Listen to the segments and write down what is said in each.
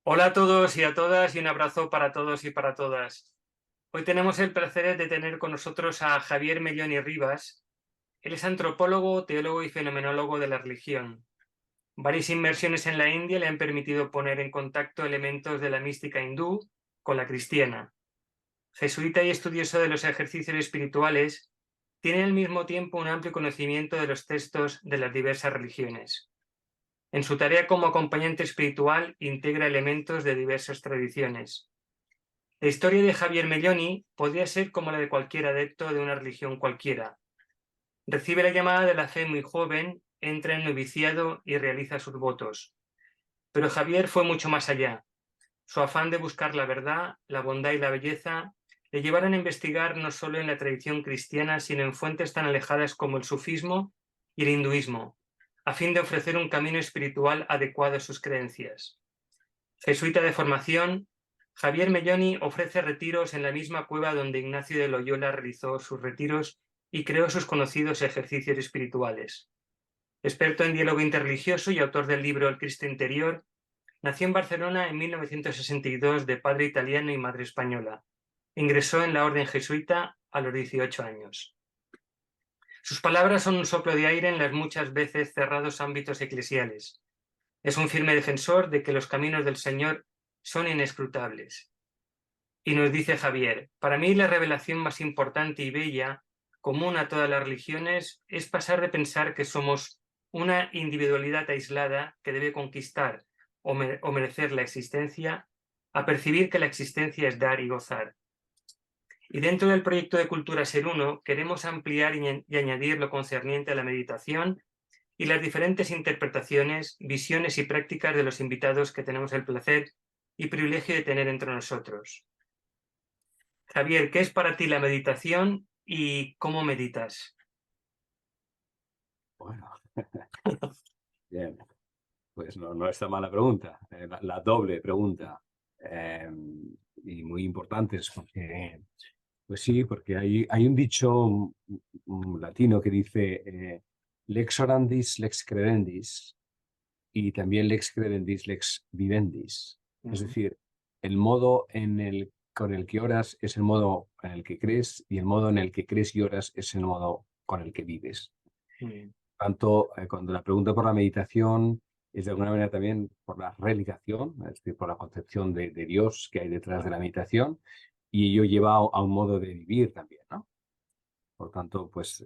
Hola a todos y a todas y un abrazo para todos y para todas. Hoy tenemos el placer de tener con nosotros a Javier Melloni Rivas. Él es antropólogo, teólogo y fenomenólogo de la religión. Varias inmersiones en la India le han permitido poner en contacto elementos de la mística hindú con la cristiana. Jesuita y estudioso de los ejercicios espirituales, tiene al mismo tiempo un amplio conocimiento de los textos de las diversas religiones. En su tarea como acompañante espiritual integra elementos de diversas tradiciones. La historia de Javier Melloni podría ser como la de cualquier adepto de una religión cualquiera. Recibe la llamada de la fe muy joven, entra en noviciado y realiza sus votos. Pero Javier fue mucho más allá. Su afán de buscar la verdad, la bondad y la belleza le llevaron a investigar no solo en la tradición cristiana, sino en fuentes tan alejadas como el sufismo y el hinduismo, a fin de ofrecer un camino espiritual adecuado a sus creencias. Jesuita de formación, Javier Melloni ofrece retiros en la misma cueva donde Ignacio de Loyola realizó sus retiros y creó sus conocidos ejercicios espirituales. Experto en diálogo interreligioso y autor del libro El Cristo Interior, nació en Barcelona en 1962 de padre italiano y madre española. Ingresó en la orden jesuita a los 18 años. Sus palabras son un soplo de aire en las muchas veces cerrados ámbitos eclesiales. Es un firme defensor de que los caminos del Señor son inescrutables. Y nos dice Javier, para mí la revelación más importante y bella, común a todas las religiones, es pasar de pensar que somos una individualidad aislada que debe conquistar o merecer la existencia, a percibir que la existencia es dar y gozar. Y dentro del proyecto de Cultura Ser Uno queremos ampliar y añadir lo concerniente a la meditación y las diferentes interpretaciones, visiones y prácticas de los invitados que tenemos el placer y privilegio de tener entre nosotros. Javier, ¿qué es para ti la meditación y cómo meditas? Bueno, bien, pues no está mala pregunta, la doble pregunta. eh, y muy importantes porque, pues sí, porque hay un dicho latino que dice lex orandis, lex credendis, y también lex credendis, lex vivendis. Es decir, el modo con el que oras es el modo en el que crees, y el modo en el que crees y oras es el modo con el que vives. Tanto cuando la pregunta por la meditación es de alguna manera también por la religación, es decir, por la concepción de Dios que hay detrás de la meditación, y ello lleva a un modo de vivir también, ¿no? Por tanto, pues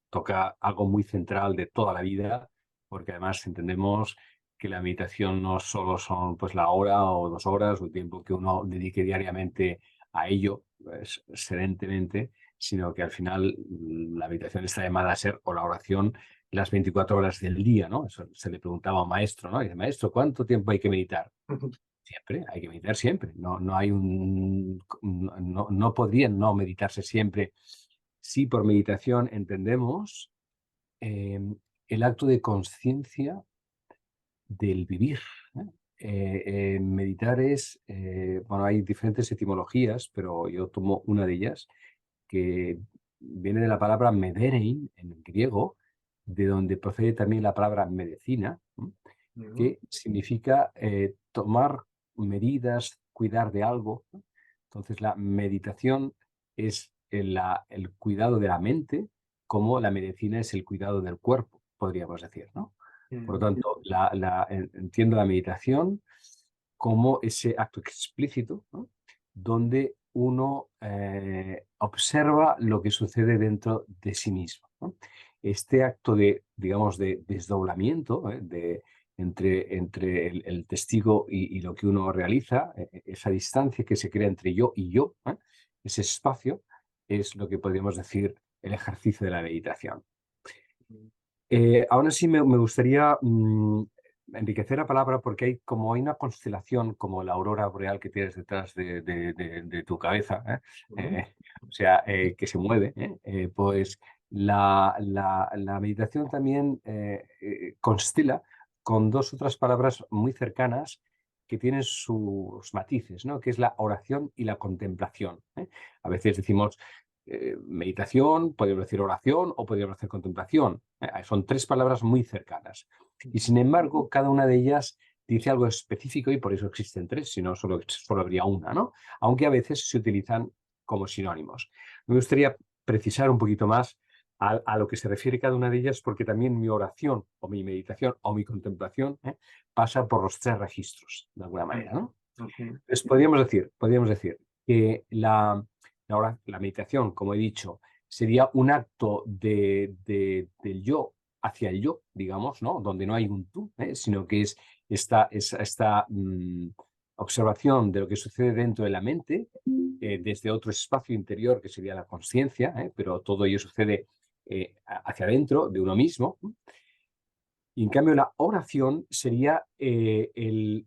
toca algo muy central de toda la vida, porque además entendemos que la meditación no solo son pues la hora o 2 horas o el tiempo que uno dedique diariamente a ello, pues, sedentemente, sino que al final la meditación está llamada a ser, o la oración, las 24 horas del día, ¿no? Eso se le preguntaba a un maestro, ¿no? Y dice, maestro, ¿cuánto tiempo hay que meditar? Siempre, hay que meditar siempre. No hay no podría no meditarse siempre. Sí, por meditación entendemos eh, el acto de conciencia del vivir, ¿eh? Meditar es, bueno, hay diferentes etimologías, pero yo tomo una de ellas, que viene de la palabra mederein en griego, de donde procede también la palabra medicina, ¿no? Que significa tomar medidas, cuidar de algo, ¿no? Entonces, la meditación es el cuidado de la mente, como la medicina es el cuidado del cuerpo, podríamos decir, ¿no? Por lo tanto, entiendo la meditación como ese acto explícito, ¿no? Donde uno observa lo que sucede dentro de sí mismo, ¿no? Este acto de, digamos, de desdoblamiento, entre el testigo y lo que uno realiza, esa distancia que se crea entre yo y yo, ese espacio, es lo que podríamos decir el ejercicio de la meditación. Aún así me gustaría enriquecer la palabra porque hay una constelación como la aurora boreal que tienes detrás de tu cabeza, o sea, que se mueve, pues la meditación también constela con dos otras palabras muy cercanas que tienen sus matices, ¿no? Que es la oración y la contemplación, ¿eh? A veces decimos meditación, podríamos decir oración o podríamos decir contemplación. Son tres palabras muy cercanas. Y sin embargo, cada una de ellas dice algo específico y por eso existen tres, si no solo habría una, ¿no? Aunque a veces se utilizan como sinónimos. Me gustaría precisar un poquito más a lo que se refiere cada una de ellas, porque también mi oración o mi meditación o mi contemplación pasa por los tres registros, de alguna manera, ¿no? Entonces, podríamos decir que la meditación, como he dicho, sería un acto del yo hacia el yo, digamos, ¿no? Donde no hay un tú, sino que es esta observación de lo que sucede dentro de la mente, desde otro espacio interior que sería la conciencia, pero todo ello sucede hacia adentro de uno mismo. Y en cambio la oración sería el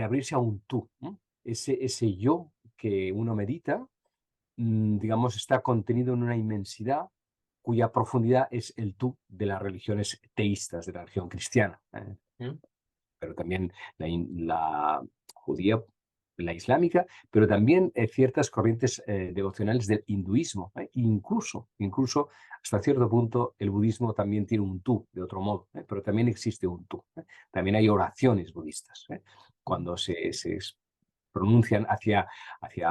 abrirse a un tú, ¿no? Ese yo que uno medita, digamos, está contenido en una inmensidad cuya profundidad es el tú de las religiones teístas, de la religión cristiana, pero también la judía, la islámica, pero también ciertas corrientes devocionales del hinduismo. Incluso hasta cierto punto el budismo también tiene un tú, de otro modo, pero también existe un tú. También hay oraciones budistas. Cuando se pronuncian hacia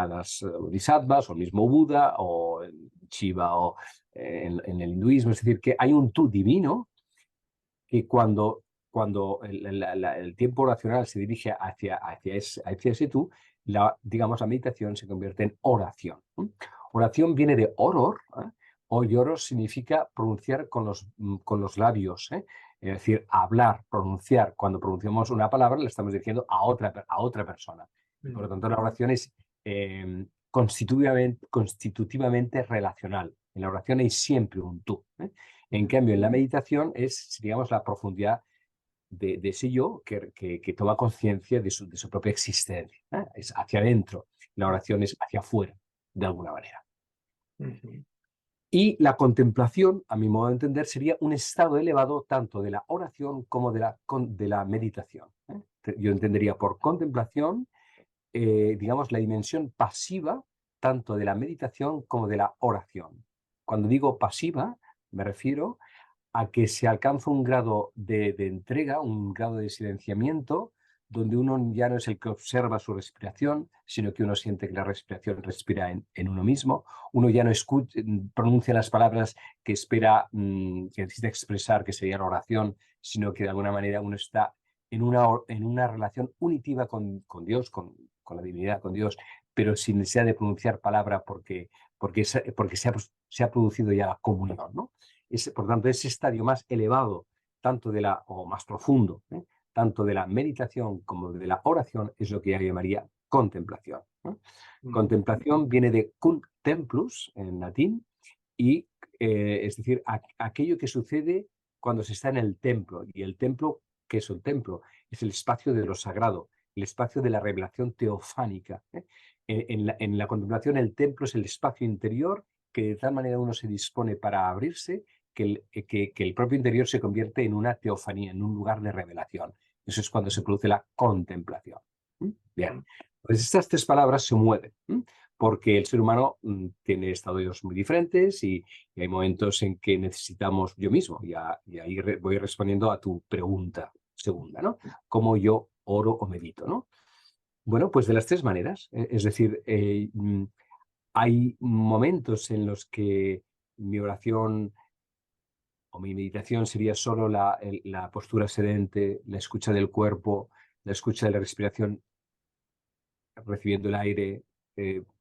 las bodhisattvas o el mismo Buda o Shiva o en el hinduismo. Es decir, que hay un tú divino que cuando el tiempo oracional se dirige hacia ese tú, digamos, la meditación se convierte en oración. Oración viene de oror, o yoros significa pronunciar con los labios, es decir, hablar, pronunciar. Cuando pronunciamos una palabra le estamos diciendo a otra persona. Por lo tanto, la oración es constitutivamente relacional. En la oración hay siempre un tú. En cambio, en la meditación es, digamos, la profundidad de ese yo que toma conciencia de su propia existencia. Es hacia adentro. La oración es hacia afuera, de alguna manera. Y la contemplación, a mi modo de entender, sería un estado elevado tanto de la oración como de la meditación. Yo entendería por contemplación, digamos, la dimensión pasiva tanto de la meditación como de la oración. Cuando digo pasiva, me refiero a que se alcanza un grado de entrega, un grado de silenciamiento, donde uno ya no es el que observa su respiración, sino que uno siente que la respiración respira en uno mismo. Uno ya no pronuncia las palabras que espera, que necesita expresar, que sería la oración, sino que de alguna manera uno está en una relación unitiva con Dios, con la divinidad, con Dios, pero sin necesidad de pronunciar palabra porque se ha producido ya la comunión, ¿no? Por tanto, ese estadio más elevado, o más profundo, tanto de la meditación como de la oración, es lo que yo llamaría contemplación. Contemplación viene de contemplus en latín, y es decir, aquello que sucede cuando se está en el templo. Y el templo, ¿qué es el templo? Es el espacio de lo sagrado, el espacio de la revelación teofánica. En la contemplación, el templo es el espacio interior que de tal manera uno se dispone para abrirse que el propio interior se convierte en una teofanía, en un lugar de revelación. Eso es cuando se produce la contemplación. Bien, pues estas tres palabras se mueven, porque el ser humano tiene estadios muy diferentes y hay momentos en que necesitamos yo mismo, y ahí voy respondiendo a tu pregunta segunda, ¿no? ¿Cómo yo oro o medito, ¿no? Bueno, pues de las tres maneras. Es decir, hay momentos en los que mi oración o mi meditación sería solo la postura sedente, la escucha del cuerpo, la escucha de la respiración, recibiendo el aire,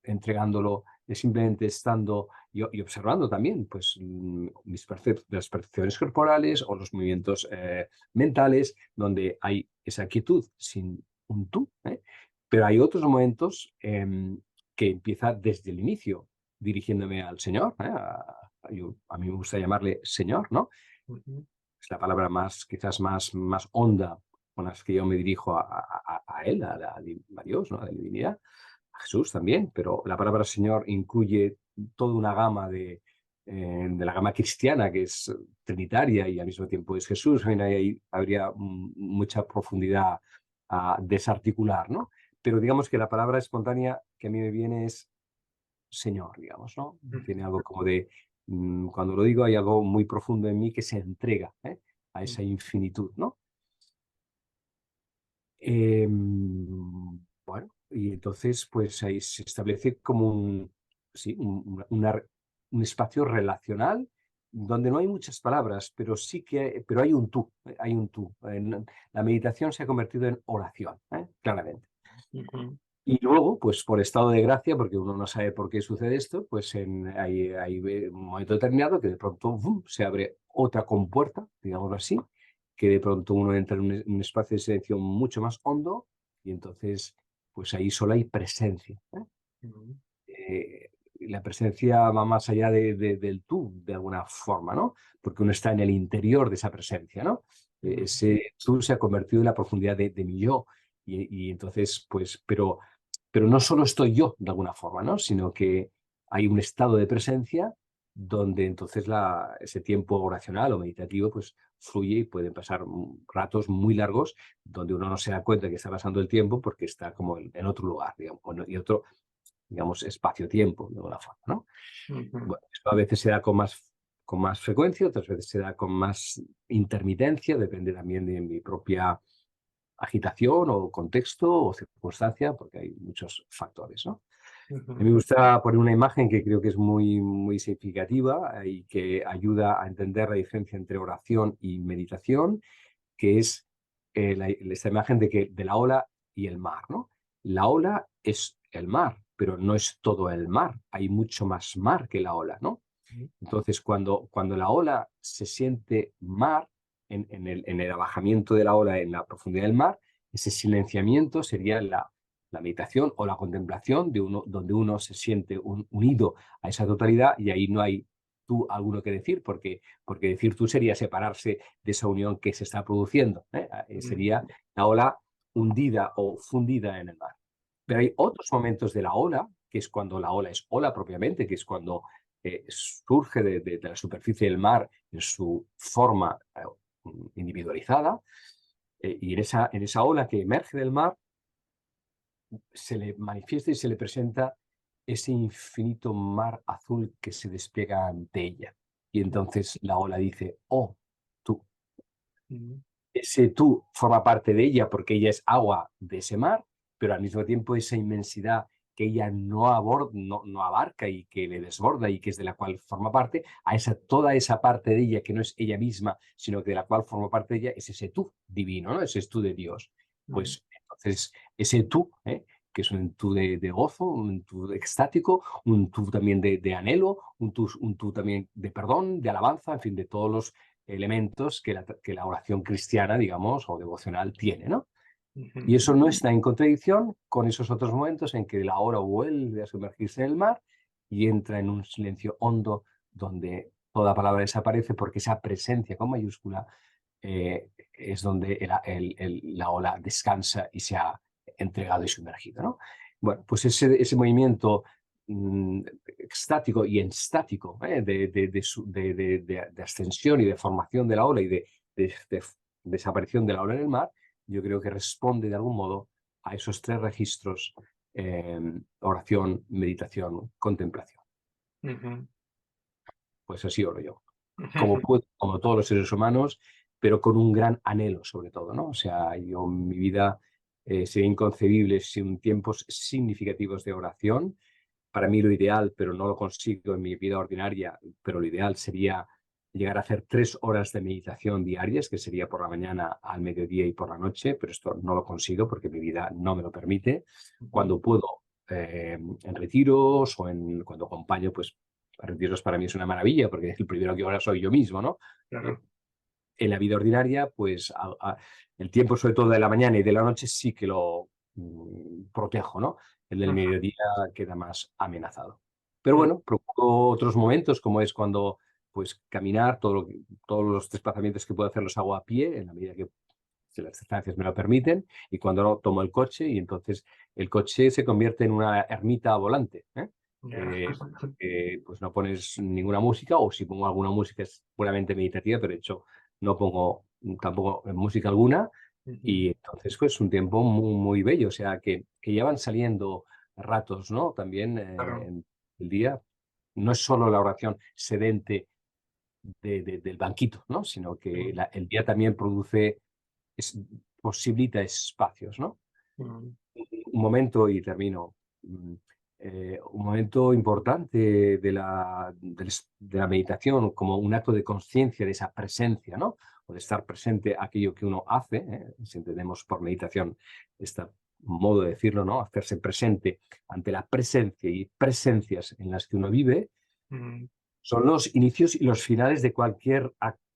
entregándolo, simplemente estando y observando también pues, las percepciones corporales o los movimientos mentales, donde hay esa quietud sin un tú. Pero hay otros momentos que empieza desde el inicio, dirigiéndome al Señor. A mí me gusta llamarle Señor, ¿no? Es la palabra quizás más honda con las que yo me dirijo a Él, a Dios, ¿no? A la divinidad, a Jesús también, pero la palabra Señor incluye toda una gama de la gama cristiana, que es trinitaria y al mismo tiempo es Jesús. Ahí habría mucha profundidad a desarticular, ¿no? Pero digamos que la palabra espontánea que a mí me viene es Señor, digamos, ¿no? Tiene algo como de, cuando lo digo, hay algo muy profundo en mí que se entrega a esa infinitud, ¿no? Bueno, y entonces pues ahí se establece como sí, un espacio relacional donde no hay muchas palabras, pero sí que pero hay un tú, hay un tú. La meditación se ha convertido en oración, claramente. Ujú. Y luego, pues por estado de gracia, porque uno no sabe por qué sucede esto, pues hay un momento determinado que de pronto ¡fum!, se abre otra compuerta, digámoslo así, que de pronto uno entra en un espacio de silencio mucho más hondo y entonces, pues ahí solo hay presencia. Ujú. Y la presencia va más allá del tú, de alguna forma, ¿no? Porque uno está en el interior de esa presencia, ¿no? Ujú. Ese tú se ha convertido en la profundidad de mi yo. Y entonces, pues, pero no solo estoy yo, de alguna forma, ¿no? Sino que hay un estado de presencia donde entonces ese tiempo oracional o meditativo, pues, fluye y pueden pasar ratos muy largos donde uno no se da cuenta que está pasando el tiempo porque está como en otro lugar, digamos, y otro, digamos, espacio-tiempo, de alguna forma, ¿no? Ujú. Bueno, esto a veces se da con más frecuencia, otras veces se da con más intermitencia, depende también de mi propia agitación o contexto o circunstancia, porque hay muchos factores, ¿no? A mí Ujú. me gusta poner una imagen que creo que es muy significativa y que ayuda a entender la diferencia entre oración y meditación, que es esta imagen de la ola y el mar, ¿no? La ola es el mar, pero no es todo el mar. Hay mucho más mar que la ola, ¿no? Entonces, cuando la ola se siente mar, en el abajamiento de la ola, en la profundidad del mar, ese silenciamiento sería la meditación o la contemplación de uno, donde uno se siente unido a esa totalidad y ahí no hay tú alguno que decir, porque decir tú sería separarse de esa unión que se está produciendo, ¿eh? Sería la ola hundida o fundida en el mar. Pero hay otros momentos de la ola, que es cuando la ola es ola propiamente, que es cuando surge de la superficie del mar en su forma individualizada, y en esa ola que emerge del mar se le manifiesta y se le presenta ese infinito mar azul que se despliega ante ella. Y entonces la ola dice, oh, tú. Ujú. Ese tú forma parte de ella porque ella es agua de ese mar, pero al mismo tiempo esa inmensidad que ella no abarca y que le desborda y que es de la cual forma parte, toda esa parte de ella que no es ella misma, sino que de la cual forma parte de ella, es ese tú divino, ¿no? Ese tú de Dios. Ujú. Pues entonces ese tú, que es un tú de gozo, un tú extático, un tú también de anhelo, un tú también de perdón, de alabanza, en fin, de todos los elementos que la oración cristiana, digamos, o devocional tiene, ¿no? Ujú. Y eso no está en contradicción con esos otros momentos en que la hora vuelve a sumergirse en el mar y entra en un silencio hondo donde toda palabra desaparece porque esa presencia con mayúscula es donde la ola descansa y se ha entregado y sumergido, ¿no? Bueno, pues ese movimiento extático y estático, de ascensión y de formación de la ola y de desaparición de la ola en el mar, yo creo que responde de algún modo a esos tres registros: oración, meditación, contemplación. Ujú. Pues así oro yo, como Ujú. puedo, como todos los seres humanos, pero con un gran anhelo sobre todo, ¿no? O sea, yo mi vida sería inconcebible sin tiempos significativos de oración. Para mí lo ideal, pero no lo consigo en mi vida ordinaria, pero lo ideal sería llegar a hacer 3 horas de meditación diarias, que sería por la mañana, al mediodía y por la noche, pero esto no lo consigo porque mi vida no me lo permite. Ujú. Cuando puedo, en retiros o cuando acompaño, pues retiros para mí es una maravilla porque el primero que ora soy yo mismo, ¿no? Eh, Claro. en la vida ordinaria, pues el tiempo sobre todo de la mañana y de la noche sí que lo protejo, ¿no? El del Ajá. mediodía queda más amenazado. Pero Mm. bueno, procuro otros momentos, como es cuando pues caminar, todos los desplazamientos que puedo hacer los hago a pie, en la medida que las distancias me lo permiten, y cuando no, tomo el coche, y entonces el coche se convierte en una ermita volante, ¿eh? Ya. Eh, pues no pones ninguna música, o si pongo alguna música es puramente meditativa, pero de hecho no pongo tampoco música alguna, Ujú. y entonces pues un tiempo muy bello, o sea que ya van saliendo ratos, ¿no? También Claro. en el día. No es solo la oración sedente del banquito, ¿no? Sino que Sí. el día también produce posibilita espacios, ¿no? Mm, Un momento, y termino, un momento importante de la meditación como un acto de conciencia de esa presencia, ¿no? O de estar presente aquello que uno hace, si entendemos por meditación este modo de decirlo, ¿no? Hacerse presente ante la presencia y presencias en las que uno vive, mm, son los inicios y los finales de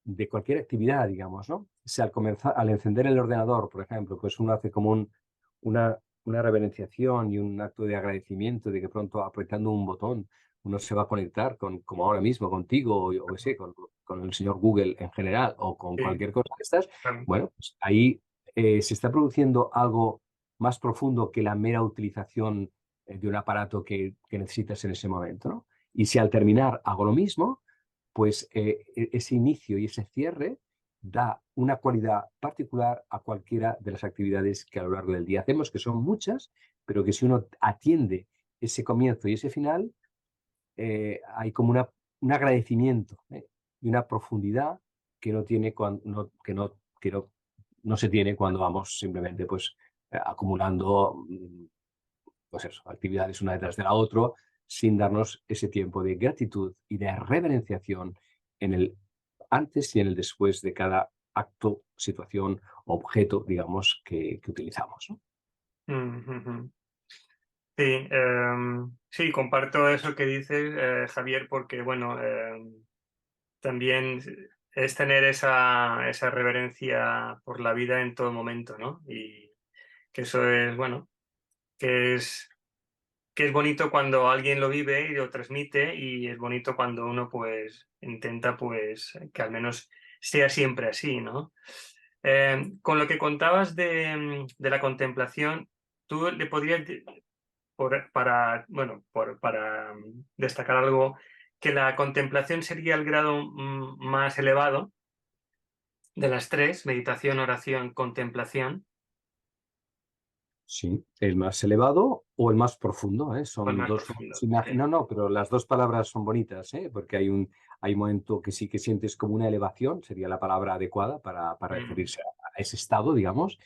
de cualquier actividad, digamos, ¿no? O sea, al encender el ordenador, por ejemplo, pues uno hace como una reverenciación y un acto de agradecimiento de que pronto apretando un botón uno se va a conectar como ahora mismo contigo o qué sé, con el señor Google en general o con sí, cualquier cosa de estas. claro. Bueno, pues ahí se está produciendo algo más profundo que la mera utilización de un aparato que necesitas en ese momento, ¿no? Y si al terminar hago lo mismo, pues ese inicio y ese cierre da una cualidad particular a cualquiera de las actividades que a lo largo del día hacemos, que son muchas, pero que si uno atiende ese comienzo y ese final, hay como un agradecimiento, y una profundidad que no tiene no se tiene cuando vamos simplemente pues acumulando pues eso, actividades una detrás de la otra, sin darnos ese tiempo de gratitud y de reverenciación en el antes y en el después de cada acto, situación, objeto, digamos, que utilizamos, ¿no? Mm, ujú. Sí, sí, comparto eso que dices, Javier, porque bueno, también es tener esa reverencia por la vida en todo momento, ¿no? Y que eso es, bueno, que es, que es bonito cuando alguien lo vive y lo transmite, y es bonito cuando uno pues intenta pues que al menos sea siempre así, ¿no? Con lo que contabas de la contemplación, tú le podrías, para destacar algo, que la contemplación sería el grado más elevado de las tres: meditación, oración, contemplación, Sí, el más elevado o el más profundo, ¿eh? o el Son más dos profundo. Sí. no, no, pero las dos palabras son bonitas, ¿eh? Porque hay un momento que sí que sientes como una elevación, sería la palabra adecuada para Mm, referirse a ese estado, digamos,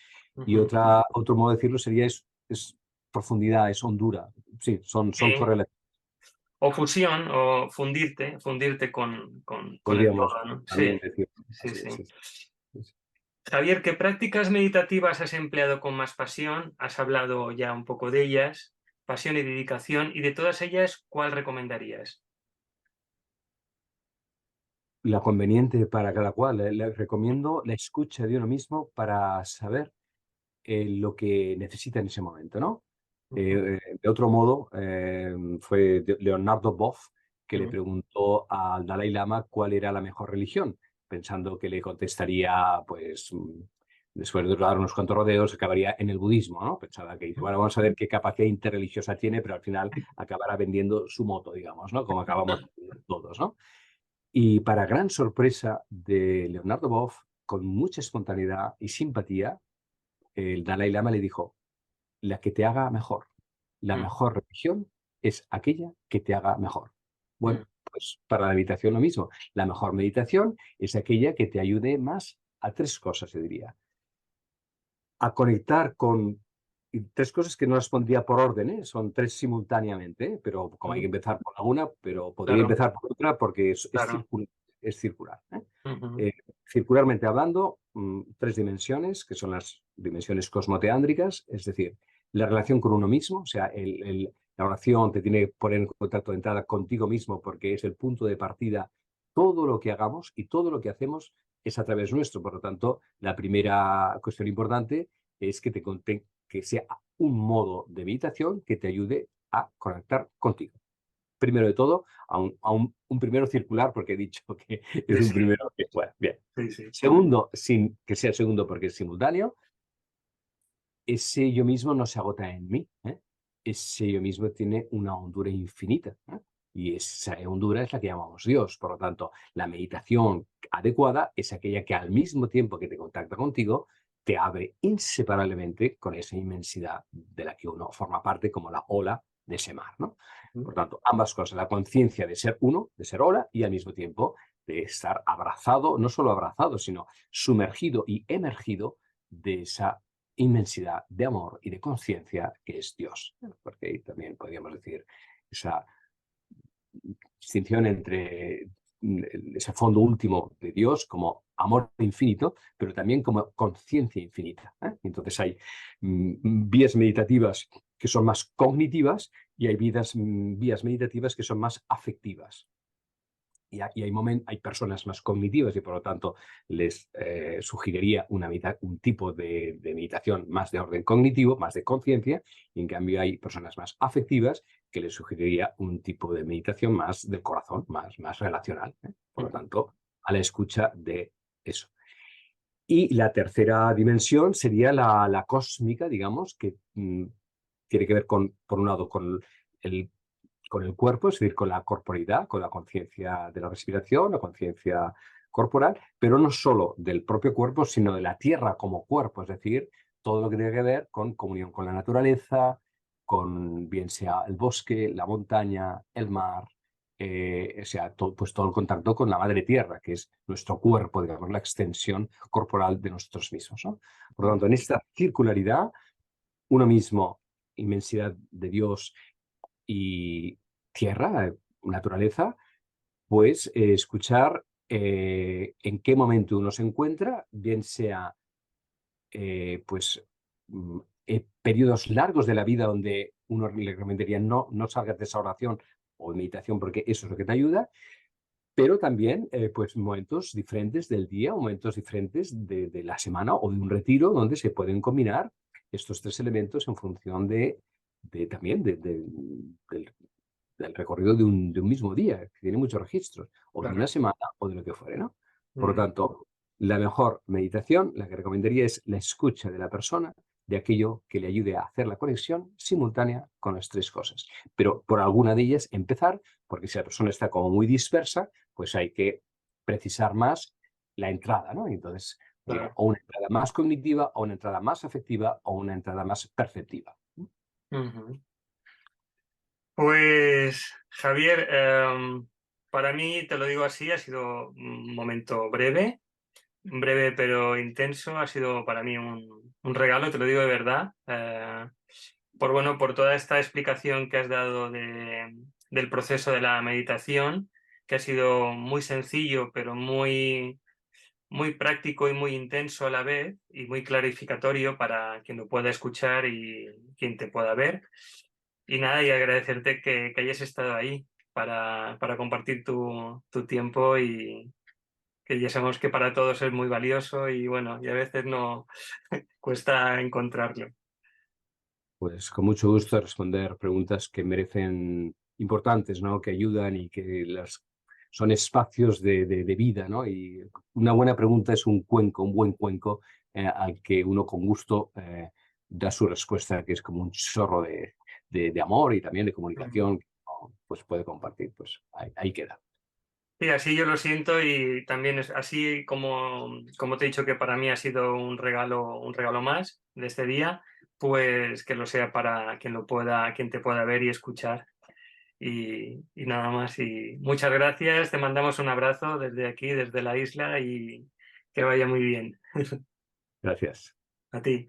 y ujú. otro modo de decirlo sería es profundidad, es hondura. Sí, son Sí. correlativos, O fusión, o fundirte con el podríamos todo, ¿no? Sí, también decir. sí, Así sí. es, sí, sí, sí. Javier, ¿qué prácticas meditativas has empleado con más pasión? Has hablado ya un poco de ellas, pasión y dedicación, y de todas ellas, ¿cuál recomendarías? La conveniente para cada cual. Le recomiendo la escucha de uno mismo para saber lo que necesita en ese momento, ¿no? Ujú, De otro modo, fue Leonardo Boff que le ujú, preguntó al Dalai Lama cuál era la mejor religión, pensando que le contestaría, pues, después de dar unos cuantos rodeos, acabaría en el budismo, ¿no? Pensaba que, dice, bueno, vamos a ver qué capacidad interreligiosa tiene, pero al final acabará vendiendo su moto, digamos, ¿no? Como acabamos todos, ¿no? Y para gran sorpresa de Leonardo Boff, con mucha espontaneidad y simpatía, el Dalai Lama le dijo, la que te haga mejor. La ujú, mejor religión es aquella que te haga mejor. ujú, Bueno, pues para la meditación lo mismo. La mejor meditación es aquella que te ayude más a tres cosas, se diría. A conectar con y tres cosas que no las pondría por orden, ¿eh? Son tres simultáneamente, ¿eh? Pero como hay que ujú. empezar por alguna, pero podría Claro, empezar por otra porque claro. es circular, ¿eh? Ujú, Eh, circularmente hablando, tres dimensiones, que son las dimensiones cosmoteándricas, es decir, la relación con uno mismo, o sea, la oración te tiene que poner en contacto de entrada contigo mismo porque es el punto de partida. Todo lo que hagamos y todo lo que hacemos es a través nuestro. Por lo tanto, la primera cuestión importante es que sea un modo de meditación que te ayude a conectar contigo. Primero de todo, un primero circular, porque he dicho que es sí, un sí, primero que, bueno, bien. sí, sí. Segundo, sin que sea segundo porque es simultáneo, ese yo mismo no se agota en mí, ¿eh? Ese yo mismo tiene una hondura infinita, ¿eh? Y esa hondura es la que llamamos Dios. Por lo tanto, la meditación adecuada es aquella que al mismo tiempo que te contacta contigo, te abre inseparablemente con esa inmensidad de la que uno forma parte como la ola de ese mar, ¿no? Ujú, Por tanto, ambas cosas, la conciencia de ser uno, de ser ola, y al mismo tiempo de estar abrazado, no solo abrazado, sino sumergido y emergido de esa inmensidad de amor y de conciencia que es Dios. Porque ahí también podríamos decir esa distinción entre ese fondo último de Dios como amor infinito, pero también como conciencia infinita. Entonces hay vías meditativas que son más cognitivas y hay vías meditativas que son más afectivas. Y hay personas más cognitivas y por lo tanto les sugeriría un tipo de meditación más de orden cognitivo, más de conciencia, y en cambio hay personas más afectivas que les sugeriría un tipo de meditación más del corazón, más relacional. Por lo tanto, a la escucha de eso. Y la tercera dimensión sería la cósmica, digamos, que tiene que ver por un lado, con el cuerpo, es decir, con la corporeidad, con la conciencia de la respiración, la conciencia corporal, pero no solo del propio cuerpo, sino de la tierra como cuerpo, es decir, todo lo que tiene que ver con comunión con la naturaleza, con bien sea el bosque, la montaña, el mar, o sea, pues todo el contacto con la madre tierra, que es nuestro cuerpo, digamos, la extensión corporal de nosotros mismos, ¿no? Por lo tanto, en esta circularidad, uno mismo, inmensidad de Dios y tierra, naturaleza, pues escuchar en qué momento uno se encuentra, bien sea pues periodos largos de la vida donde uno le recomendaría no salgas de esa oración o meditación porque eso es lo que te ayuda, pero también pues momentos diferentes del día, momentos diferentes de la semana o de un retiro donde se pueden combinar estos tres elementos en función también del recorrido de un mismo día, que tiene muchos registros, o de Claro. una semana o de lo que fuere, ¿no? Por lo tanto, la mejor meditación, la que recomendaría es la escucha de la persona de aquello que le ayude a hacer la conexión simultánea con las tres cosas. Pero por alguna de ellas empezar, porque si la persona está como muy dispersa, pues hay que precisar más la entrada, ¿no? Entonces, digo, Claro. o una entrada más cognitiva, o una entrada más afectiva, o una entrada más perceptiva. Ujú. Pues, Javier, para mí, te lo digo así, ha sido un momento breve pero intenso. Ha sido para mí un regalo, te lo digo de verdad. Por toda esta explicación que has dado del proceso de la meditación, que ha sido muy sencillo, pero muy práctico y muy intenso a la vez, y muy clarificatorio para quien lo pueda escuchar y quien te pueda ver. Y nada, y agradecerte que hayas estado ahí para compartir tu tiempo, y que ya sabemos que para todos es muy valioso y bueno, y a veces no cuesta encontrarlo. Pues con mucho gusto responder preguntas que merecen importantes, ¿no? Que ayudan y que son espacios de vida, ¿no? Y una buena pregunta es un cuenco, un buen cuenco al que uno con gusto da su respuesta, que es como un chorro de amor y también de comunicación, ¿no? Pues puede compartir. Pues ahí queda. Sí, así yo lo siento, y también es así como te he dicho que para mí ha sido un regalo más de este día, pues que lo sea para quien lo pueda, quien te pueda ver y escuchar. Y nada más. Y muchas gracias. Te mandamos un abrazo desde aquí, desde la isla, y que vaya muy bien. Gracias. A ti.